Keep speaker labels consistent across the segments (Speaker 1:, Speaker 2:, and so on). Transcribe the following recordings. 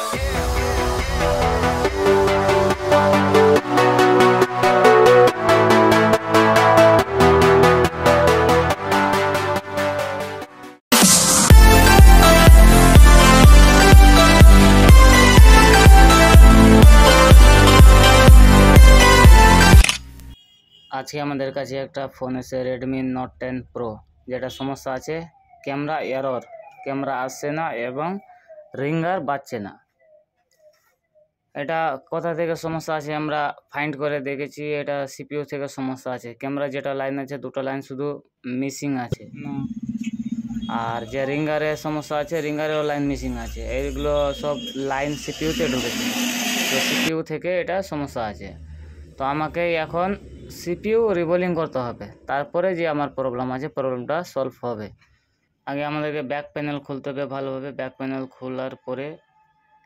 Speaker 1: আজকে আমাদের কাছে একটা ফোন এসে রেডমি নোট 10 প্রো, যেটা সমস্যা আছে ক্যামেরা এরর, ক্যামেরা আসছে না এবং রিঙ্গার বাজছে না। এটা কোথা থেকে সমস্যা আছে আমরা ফাইন্ড করে দেখেছি, এটা সিপিইউ থেকে সমস্যা আছে। ক্যামেরা যেটা লাইন আছে দুটো লাইন শুধু মিসিং আছে, আর যে রিঙ্গারের সমস্যা আছে রিঙ্গারেও লাইন মিসিং আছে। এইগুলো সব লাইন সিপিইউতে ঢুকেছে, তো সিপিইউ থেকে এটা সমস্যা আছে। তো আমাকে এখন সিপিইউ রিবোলিং করতে হবে, তারপরে যে আমার প্রবলেম আছে প্রবলেমটা সলভ হবে। আগে আমাদেরকে ব্যাক প্যানেল খুলতে হবে ভালোভাবে। ব্যাক প্যানেল খোলার পরে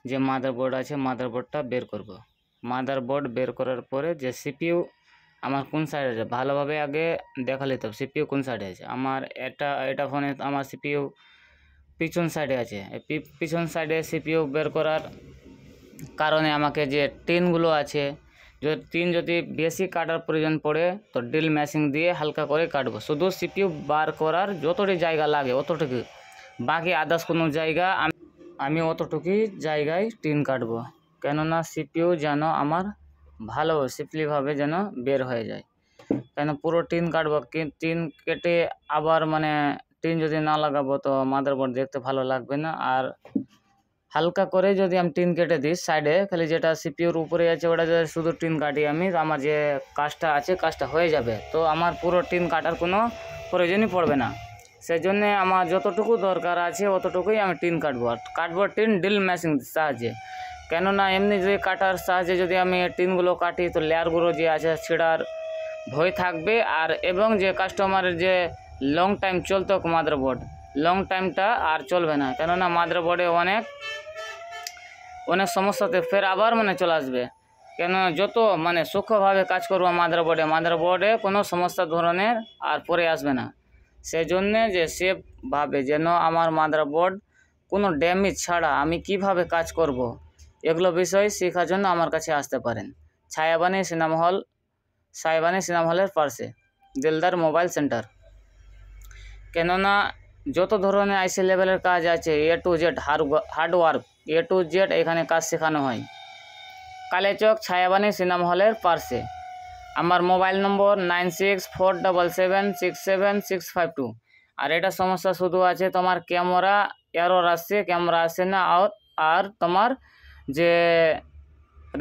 Speaker 1: যে মাদারবোর্ড আছে মাদারবোর্ডটা বের করব। মাদারবোর্ড বের করার পরে যে সিপিইউ আমার কোন সাইডে আছে ভালোভাবে আগে দেখা নিতে হবে, সিপিইউ কোন সাইডে আছে। আমার এটা ফোনে আমার সিপিইউ পিছন সাইডে আছে। পিছন সাইডে সিপিইউ বের করার কারণে আমাকে যে টিনগুলো আছে, যদি বেশি কাটার প্রয়োজন পড়ে তো ড্রিল মেশিন দিয়ে হালকা করে কাটবো। শুধু সিপিইউ বার করার যতটি জায়গা লাগে অতটুকু, বাকি আদার্স কোনো জায়গা আমি অতটুকুই জায়গায় টিন কাটবো, কেননা সিপিইউ যেন আমার ভালো সিম্পলিভাবে যেন বের হয়ে যায়। কেন পুরো টিন কাটবো, টিন কেটে আবার টিন যদি না লাগাবো তো মাদারবোর্ড দেখতে ভালো লাগবে না। আর হালকা করে যদি আমি টিন কেটে দিই সাইডে, খালি যেটা সিপিইউর উপরে আছে ওটা যদি শুধু টিন কাটি আমি, আমার যে কাজটা আছে কাজটা হয়ে যাবে। তো আমার পুরো টিন কাটার কোনো প্রয়োজনই পড়বে না। সেই জন্যে আমার যতটুকু দরকার আছে অতটুকুই আমি টিন কাটবো। আর কাটবো টিন ড্রিল মেশিন সাহায্যে, কেননা এমনি যদি কাটার সাহায্যে যদি আমি টিনগুলো কাটি তো লেয়ারগুলো যে আছে ছেঁড়ার ভয় থাকবে। আর এবং যে কাস্টমারের যে লং টাইম চলতো মাদারবোর্ড, লং টাইমটা আর চলবে না, কেননা মাদারবোর্ডে অনেক সমস্যাতে ফের আবার চলে আসবে। কেন যত সূক্ষ্মভাবে কাজ করবো মাদারবোর্ডে কোনো সমস্যা ধরনের আর পরে আসবে না। সেই জন্যে যে সেভাবে যেন আমার মাদারবোর্ড কোনো ড্যামেজ ছাড়া আমি কিভাবে কাজ করব, এগুলো বিষয় শেখার জন্য আমার কাছে আসতে পারেন। ছায়াবানি সিনেমা হলের পাশে দিলদার মোবাইল সেন্টার। কেননা যত ধরনের আইসি লেভেলের কাজ আছে A to Z hard work A to Z এখানে কাজ শেখানো হয়। কালেচক ছায়াবানি সিনেমা হলের পাশে। আমার মোবাইল নম্বর 9647767652। আর এটা সমস্যা শুধু আছে তোমার ক্যামেরা এরর আসছে, ক্যামেরা আসছে না, আর তোমার যে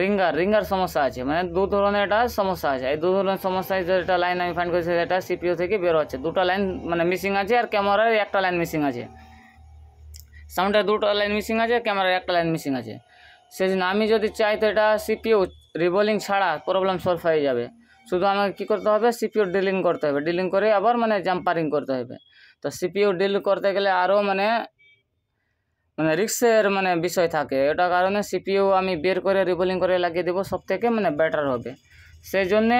Speaker 1: রিঙ্গার সমস্যা আছে, দু ধরনের এটা সমস্যা আছে। এই দু ধরনের সমস্যায় যেটা লাইন আমি ফাইন্ড করেছি সেটা সিপিইউ থেকে বের হচ্ছে। দুটো লাইন মিসিং আছে আর ক্যামেরার একটা লাইন মিসিং আছে। সাউন্ডের দুটো লাইন মিসিং আছে, ক্যামেরার একটা লাইন মিসিং আছে। সেই জন্য আমি যদি চাই তো এটা সিপিইউ রিবোলিং ছাড়া প্রবলেম সলভ হয়ে যাবে। শুধু আমাকে কী করতে হবে, সিপিইউ ডিলিং করতে হবে, ডিলিং করে আবার জাম্পারিং করতে হবে। তো সিপিইউ ডিল করতে গেলে আরও রিস্কের বিষয় থাকে। এটা কারণে সিপিইউ আমি বের করে রিবোলিং করে লাগিয়ে দেবো, সব থেকে বেটার হবে। সেই জন্যে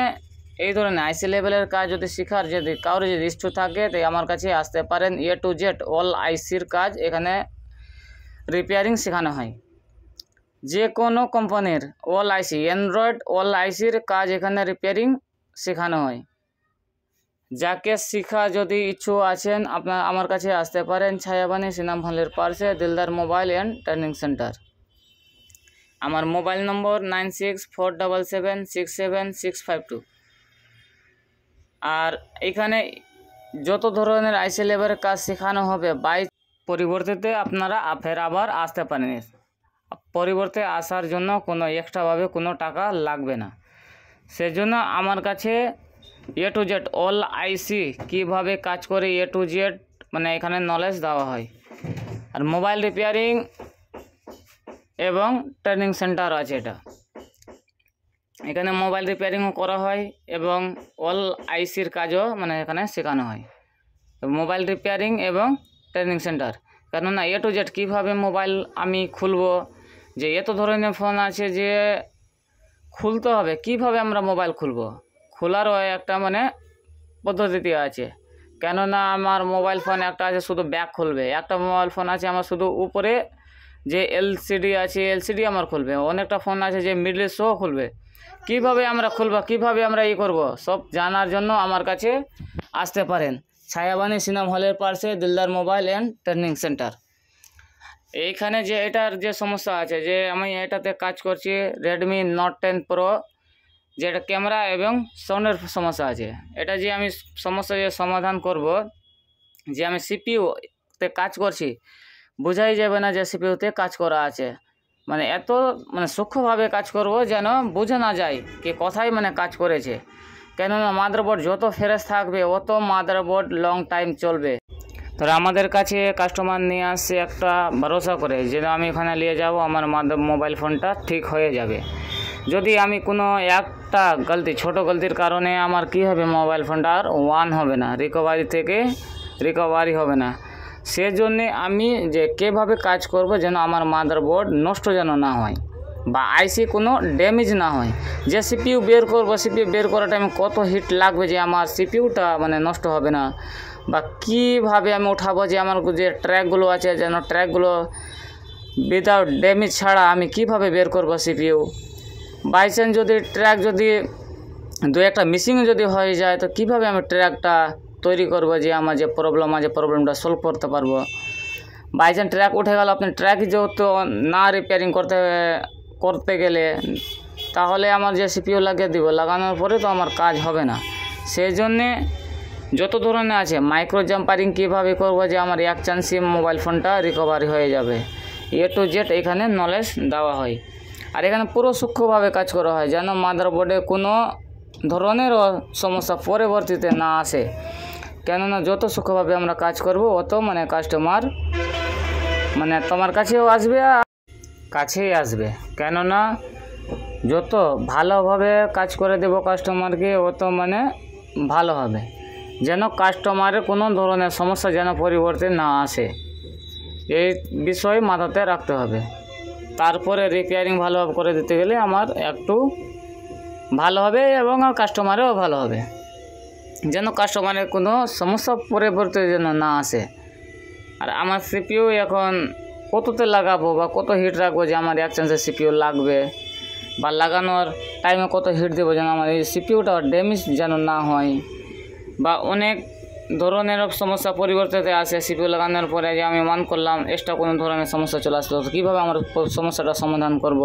Speaker 1: এই ধরনের আইসি লেভেলের কাজ যদি শেখার যদি কারোর যদি ইচ্ছু থাকে তাই আমার কাছে আসতে পারেন। A to Z অল আইসির কাজ এখানে রিপেয়ারিং শেখানো হয়। যে কোনো কোম্পানির অল আইসি, অ্যান্ড্রয়েড অল আইসির কাজ এখানে রিপেয়ারিং শেখানো হয়। যাকে শিখা যদি ইচ্ছু আছেন আপনার আমার কাছে আসতে পারেন। ছায়াবানি সিনেমা হলের পাশে Dildar mobile and training centre. আমার মোবাইল নম্বর 9647767652। আর এখানে যত ধরনের আইসি লেভেলের কাজ শেখানো হবে পরিবর্তে আপনারা ফের আবার আসতে পারেন। পরিবর্তে আসার জন্য কোনো এক্সট্রাভাবে কোনো টাকা লাগবে না। সেজন্য আমার কাছে A to Z অল আইসি কীভাবে কাজ করে A to Z এখানে নলেজ দেওয়া হয়। আর মোবাইল রিপেয়ারিং এবং ট্রেনিং সেন্টার আছে। এখানে মোবাইল রিপেয়ারিংও করা হয় এবং অল আইসির কাজও এখানে শেখানো হয়। মোবাইল রিপেয়ারিং এবং ট্রেনিং সেন্টার, কেননা A to Z কীভাবে মোবাইল আমি খুলবো, যে এত ধরনের ফোন আছে যে খুলতে হবে, কিভাবে আমরা মোবাইল খুলবো, খোলারও একটা পদ্ধতি আছে। কেননা আমার মোবাইল ফোন একটা আছে শুধু ব্যাক খুলবে, একটা মোবাইল ফোন আছে আমার শুধু উপরে যে এলসিডি আছে এলসিডি আমার খুলবে, অনেকটা ফোন আছে যে মিডল শো খুলবে। কিভাবে আমরা খুলবো, কিভাবে আমরা করব, সব জানার জন্য আমার কাছে আসতে পারেন ছায়াবাণী সিনেমা হলের পাশে Dildar mobile and training centre. এইখানে যে এটার যে সমস্যা আছে, যে আমি এটাতে কাজ করছি রেডমি নোট 10 প্রো, যেটা ক্যামেরা এবং সাউন্ডের সমস্যা আছে। এটা যে আমি সমস্যা যে সমাধান করব, যে আমি সিপিইউতে কাজ করছি, বোঝাই যাবে না যে সিপিইউতে কাজ করা আছে। মানে এত সূক্ষ্মভাবে কাজ করব যেন বোঝা না যায় কি কোথায় কাজ করেছে। কেননা মাদারবোর্ড যত ফ্রেশ থাকবে অত মাদারবোর্ড লং টাইম চলবে। তো আমাদের কাছে কাস্টমার নিয়ে আসছে একটা ভরসা করে যে আমি এখানে নিয়ে যাব, আমার মোবাইল ফোনটা ঠিক হয়ে যাবে। যদি আমি কোনো একটা গলতি, ছোট গলতির কারণে আমার কি হবে, মোবাইল ফোনটা আর ওয়ান হবে না, রিকভারি হবে না। সেজন্যে আমি যে কীভাবে কাজ করব যেন আমার মাদারবোর্ড নষ্ট যেন না হয় বা আইসি কোনো ড্যামেজ না হয়। যে সিপিইউ বের করবো, সিপিইউ বের করার টাইমে কত হিট লাগবে যে আমার সিপিইউটা নষ্ট হবে না, বা কীভাবে আমি উঠাবো যে আমার যে ট্র্যাকগুলো আছে যেন ট্র্যাকগুলো উইদাউট ড্যামেজ ছাড়া আমি কিভাবে বের করব সিপিইউ। বাই চান্স যদি ট্র্যাক যদি দু একটা মিসিং যদি হয়ে যায় তো কিভাবে আমি ট্র্যাকটা তৈরি করব যে আমার যে প্রবলেম আছে প্রবলেমটা সলভ করতে পারবো। বাই চান্স ট্র্যাক উঠে গেল, আপনি ট্র্যাক যেহেতু না রিপেয়ারিং করতে গেলে তাহলে আমার যে সিপিইউ লাগিয়ে দিব, লাগানোর পরে তো আমার কাজ হবে না। সেই জন্যে যত ধরনের আছে মাইক্রো জাম্পারিং কীভাবে করব যে আমার এক চান্সে মোবাইল ফোনটা রিকভারি হয়ে যাবে, এ টু জেড এখানে নলেজ দেওয়া হয়। আর এখানে পুরো সূক্ষ্মভাবে কাজ করা হয় যেন মাদারবোর্ডে কোনো ধরনের সমস্যা পরবর্তীতে না আসে। কেননা যত সূক্ষ্মভাবে আমরা কাজ করব অত কাস্টমার তোমার কাছেও আসবে, কাছেই আসবে। কেননা যত ভালোভাবে কাজ করে দেব কাস্টমারকে অত ভালো হবে, যেন কাস্টমারের কোনো ধরনের সমস্যা যেন পরিবর্তে না আসে, এই বিষয় মাথাতে রাখতে হবে। তারপরে রিপেয়ারিং ভালোভাবে করে দিতে গেলে আমার একটু ভালো হবে এবং কাস্টমারেও ভালো হবে, যেন কাস্টমারের কোনো সমস্যা পরিবর্তে যেন না আসে। আর আমার সিপিইউ এখন কততে লাগাবো বা কত হিট রাখবো যে আমার এক চান্সে সিপিইউ লাগবে, বা লাগানোর টাইমে কত হিট দেবো যেন আমার এই সিপিইউটা ড্যামেজ যেন না হয়, বা অনেক ধরনের সমস্যা পরিবর্তিতে আসে। সিপিইউ লাগানোর পরে যে আমি মান করলাম এক্সট্রা কোনো ধরনের সমস্যা চলে আসলো, তো কীভাবে আমার সমস্যাটা সমাধান করব,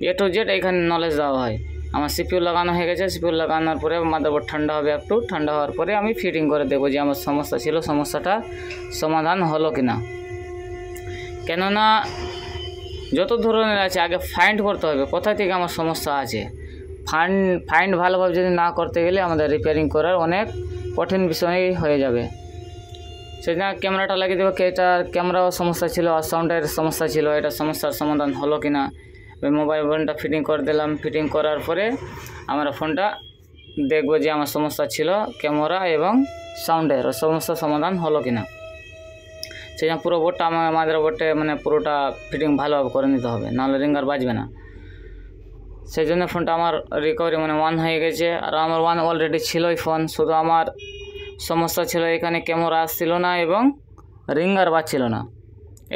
Speaker 1: এ টু জেড এখানে নলেজ দেওয়া হয়। আমার সিপিইউ লাগানো হয়ে গেছে, সিপিইউ লাগানোর পরে মাদারবোর্ড ঠান্ডা হবে, একটু ঠান্ডা হওয়ার পরে আমি ফিটিং করে দেবো যে আমার সমস্যা ছিল সমস্যাটা সমাধান হলো কিনা। কেননা যত ধরনের আছে আগে ফাইন্ড করতে হবে কোথা থেকে আমার সমস্যা আছে। ফাইন্ড ভালোভাবে যদি না করতে গেলে আমাদের রিপেয়ারিং করার অনেক কঠিন বিষয় হয়ে যাবে। সেজন্য ক্যামেরাটা লাগিয়ে দেবো, এটার ক্যামেরাও সমস্যা ছিল আর সাউন্ডের সমস্যা ছিল, এটা সমস্যার সমাধান হলো কিনা। মোবাইল ফোনটা ফিটিং করে দিলাম, ফিটিং করার পরে আমরা ফোনটা দেখবো যে আমার সমস্যা ছিল ক্যামেরা এবং সাউন্ডের সমস্যার সমাধান হলো কিনা। সেই জন্য পুরো বোর্ডটা আমার মাদারবোর্ডে পুরোটা ফিটিং ভালোভাবে করে নিতে হবে, নাহলে রিঙ্গার বাজবে না। সেই জন্য ফোনটা আমার রিকভারি ওয়ান হয়ে গেছে। আর আমার ওয়ান অলরেডি ছিলই ফোন, শুধু আমার সমস্যা ছিল এখানে ক্যামেরা আসছিল না এবং রিঙ্গার বাজছিল না,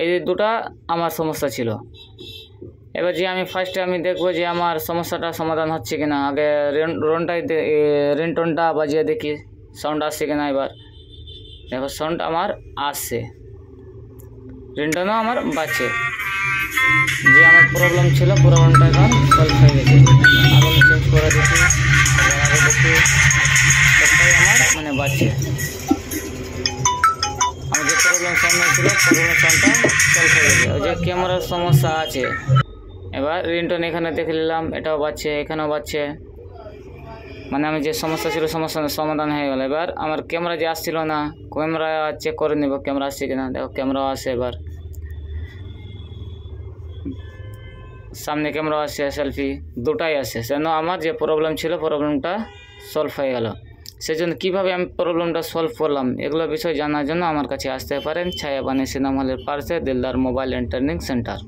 Speaker 1: এই দুটা আমার সমস্যা ছিল। এবার যে আমি ফার্স্টে দেখবো যে আমার সমস্যাটা সমাধান হচ্ছে কিনা। আগে রিংটোনটা বাজিয়ে দেখি সাউন্ড আসছে কিনা। এবার দেখো সাউন্ড আমার আসছে, রিংটোনও আমার বাজছে। যে আমার প্রবলেম ছিল প্রবলেমটা এখন সলভ হয়ে গেছে। আরও চেঞ্জ করে দেখি, দেখি সবটাই আমার বাজছে। আমার যে প্রবলেম সামনে ছিল প্রবলেম সাউন্ডটা সলভ হয়ে গেছে। ওই যে ক্যামেরার সমস্যা আছে, এবার রিংটোন এখানে দেখে নিলাম, এটাও বাজছে, এখানেও বাজছে। আমি যে সমস্যা ছিল সমস্যার সমাধান হয়ে গেল। এবার আমার ক্যামেরা যে আসছিল না, ক্যামেরা চেক করে নেব ক্যামেরা আসছে কিনা। দেখো ক্যামেরাও আসে, এবার সামনে ক্যামেরা আসছে, সেলফি দুটাই আসে। যেন আমার যে প্রবলেম ছিল প্রবলেমটা সলভ হয়ে গেল। সেই জন্য কীভাবে আমি প্রবলেমটা সলভ করলাম এগুলো বিষয় জানার জন্য আমার কাছে আসতে পারেন ছায়াবাণী সিনেমা হলের পাশে Dildar mobile and training centre.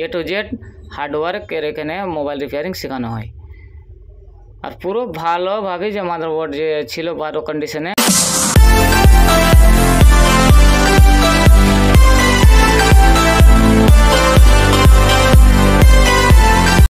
Speaker 1: A to Z হার্ডওয়ার্কের এখানে মোবাইল রিপেয়ারিং শেখানো হয়। আর পুরো ভালোভাবে যে মাদারবোর্ড যে ছিল ভালো কন্ডিশনে